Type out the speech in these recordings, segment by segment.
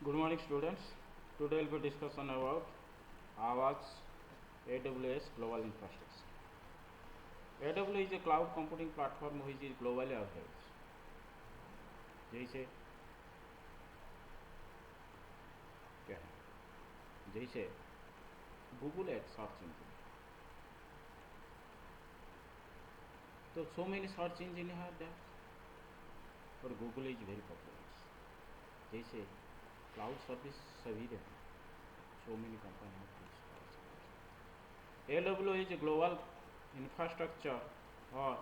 Good morning, students. Today we'll be discussing about AWS global infrastructure. AWS is a cloud computing platform which is globally available. जैसे क्या है जैसे Google एक search engine तो so many search engine are there but Google is very popular. जैसे cloud service सभी रहते हैं so many companies have this cloud service. AWS is a global infrastructure or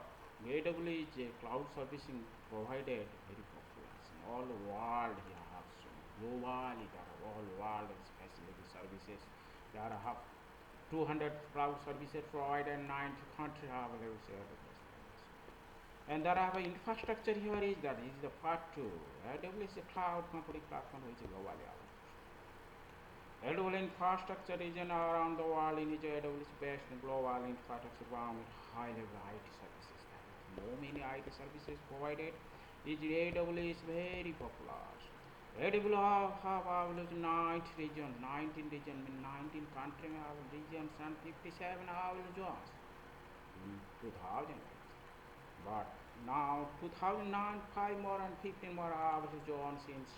AWS is a cloud servicing provided very popular in all the world. Here have so globally there are all world facility services. There have 200 cloud services provided in 90 countries have AWS. And there are infrastructure here is that is the part 2. AWS is a cloud computing platform which is globally available. AWS infrastructure region around the world in which AWS based global infrastructure with high level IT services. So many IT services provided. AWS is very popular. AWS have available 19 regions, 19 countries have regions and 57 available jobs in 2000. But now 2009, 5 more and 15 more available zones since.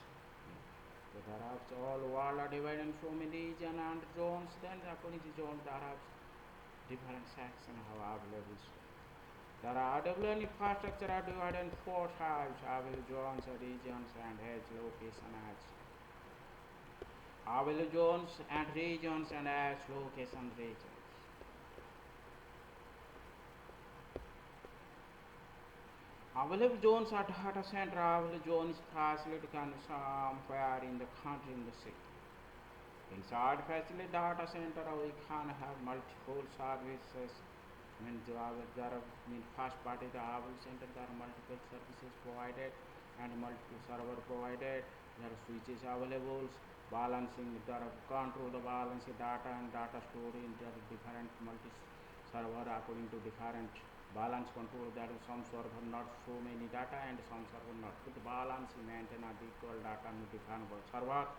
So there are all world are divided in so many regions and zones. Then according to zones there are different sections available. There are AWS infrastructure are divided in 4 types: available zones, regions, and edge location edge. Available zones and regions and edge location regions. Available zones are data center. Available zones facility can somewhere in the country in the city. Inside facility data center we can have multiple services. There are first party the available center there are multiple services provided and multiple server provided. There are switches available, balancing there are control the balancing data and data storage. There are different multi server according to different balance control. There is some server not so many data and some server not good balance maintain a equal data and different server.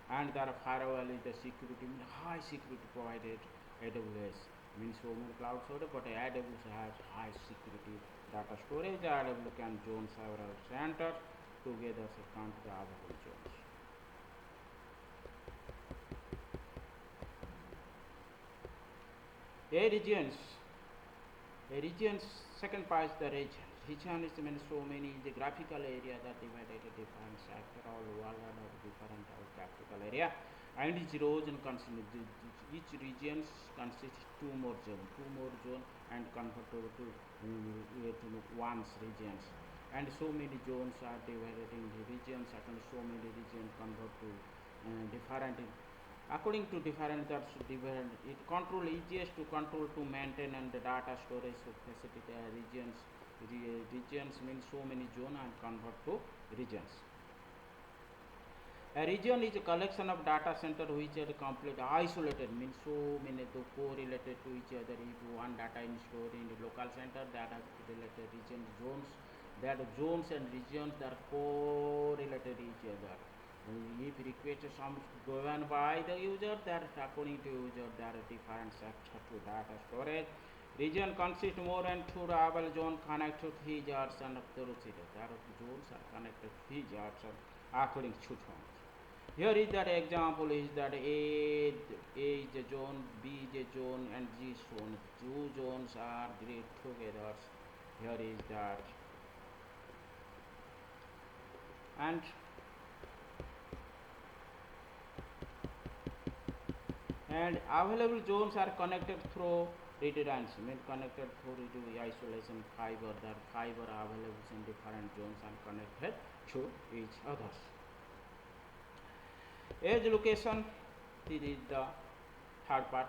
And there are firewall is the security high security provided. AWS means so many cloud server, but AWS has high security data storage. AWS can join several centers together to count the available zones. A regions second part is the region. Region is means so many geographical area that divided into different sector all world and different geographical area. And each region each regions consists two more zone and convert to one's regions. And so many zones are divided in the regions and so many regions convert to different. According to different different it control easiest to control to maintain and the data storage facility regions. Regions means so many zone and convert to regions. A region is a collection of data center which are completely isolated, means so many to correlated to each other. If one data is stored in the local center, that are related region zones. That zones and regions that are correlated each other. If request is some given by the user, that according to user there are different sector to data storage. Region consists more than 2 available zone connected to 3 yards and up to the there are zones are connected to 3 yards according to zones. Here is that example is that A is the zone, B is the zone, and G zone. Two zones are great together. Here is that. And available zones are connected through redundancy, means connected through isolation fiber. That fiber available in different zones and connected to each other. Edge location, this is the third part.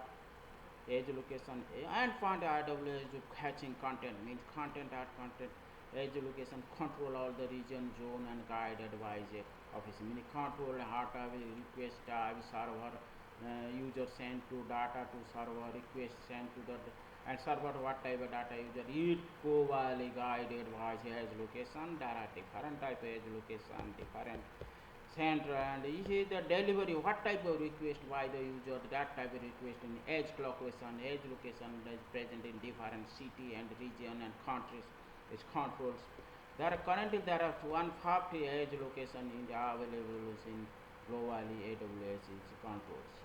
Edge location and find AWS catching content, means content at content. Edge location control all the region, zone and guide advise office, meaning control how to request server. User send to data to server, request sent to the and server what type of data user it globally guided was edge location. There are different type of edge location, different center, and you see the delivery, what type of request by the user, that type of request in edge location is present in different city and region and countries, its controls. There are currently 150 edge location in the available in globally AWS is controls.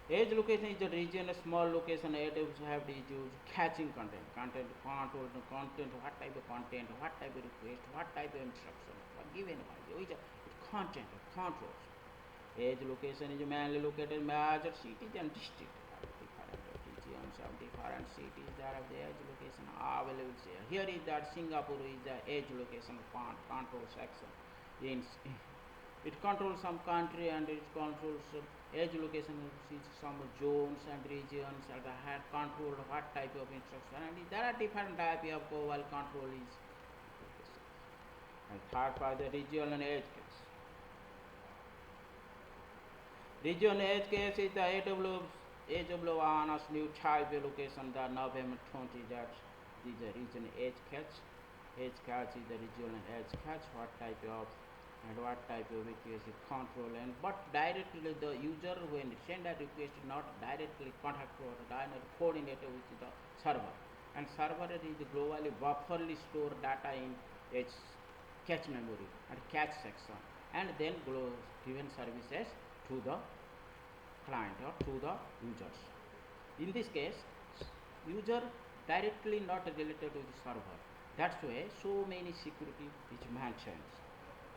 Edge location is a region, a small location. AWS have to use catching content, control, content, what type of content, what type of request, what type of instruction, given by content controls. Edge location is mainly located in major cities and districts. Different regions of different cities. There are the edge location available here. Here is that Singapore is the edge location control section. It controls some country and it controls edge location is some zones and regions and had control what type of instruction, and there are different type of global control is. And third part, the regional and edge case. Regional edge case is the AWS new type location, the November 20, that is the region edge catch. Edge catch is the regional edge catch, what type of and what type of request is control, and but directly the user when send a request not directly contact or coordinate with the server, and server is globally bufferly store data in its cache memory and cache section, and then given services to the client or to the users. In this case, user directly not related to the server. That's why so many security is maintained.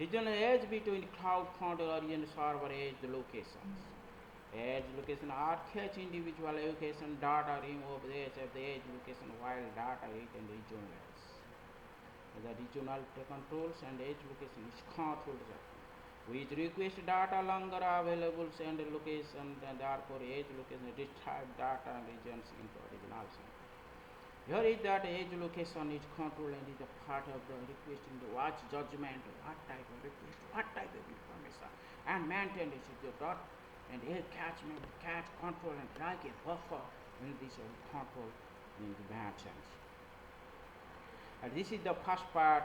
Regional edge between cloud controller and server edge locations. Edge location are catch individual location data remove the edge of the edge location while data is in the regional edge. The regional controls and edge location is controlled with request data longer available and location, and therefore edge location describe data and regions into original center. Here is that edge location is controlled and is a part of the request in the watch judgment, what type of request, what type of information, and maintain this is the dot and edge catchment, catch control and like a buffer in this control in the bad sense. And this is the first part,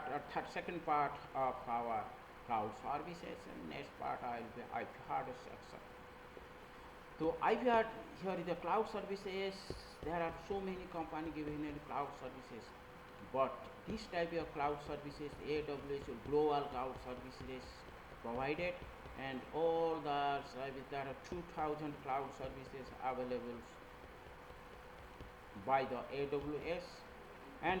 second part of our cloud services, and next part I will be IP hardware section. So here is the cloud services. There are so many companies giving cloud services, but this type of cloud services, AWS global cloud services provided, and all the services, there are 2,000 cloud services available by the AWS, and